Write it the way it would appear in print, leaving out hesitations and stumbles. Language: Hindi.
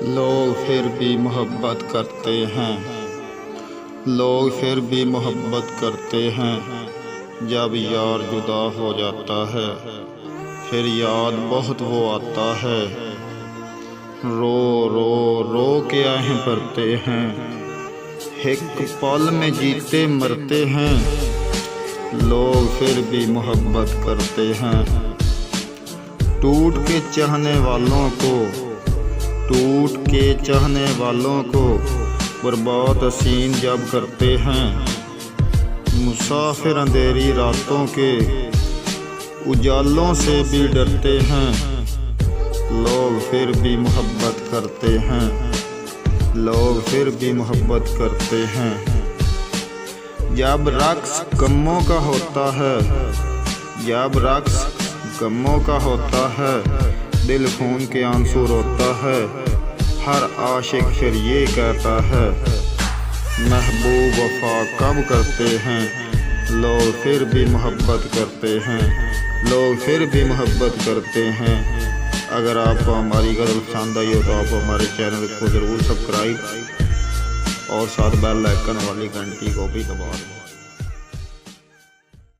लोग फिर भी मोहब्बत करते हैं। लोग फिर भी मोहब्बत करते हैं। जब यार जुदा हो जाता है फिर याद बहुत वो आता है। रो रो रो के आहें भरते हैं। एक पल में जीते मरते हैं। लोग फिर भी मोहब्बत करते हैं। टूट के चाहने वालों को बर्बाद हसीन जब करते हैं। मुसाफिर अंधेरी रातों के उजालों से भी डरते हैं। लोग फिर भी मोहब्बत करते हैं। लोग फिर भी मोहब्बत करते हैं। जब रक्स गमों का होता है दिल खून के आंसू रोता है। हर आशिक फिर ये कहता है महबूब वफा कब करते हैं। लोग फिर भी मोहब्बत करते हैं। लोग फिर भी मोहब्बत करते हैं। अगर आपको हमारी गज़ल पसंद आई हो तो आप हमारे चैनल को ज़रूर सब्सक्राइब और साथ बेल आइकन वाली घंटी को भी दबा दें।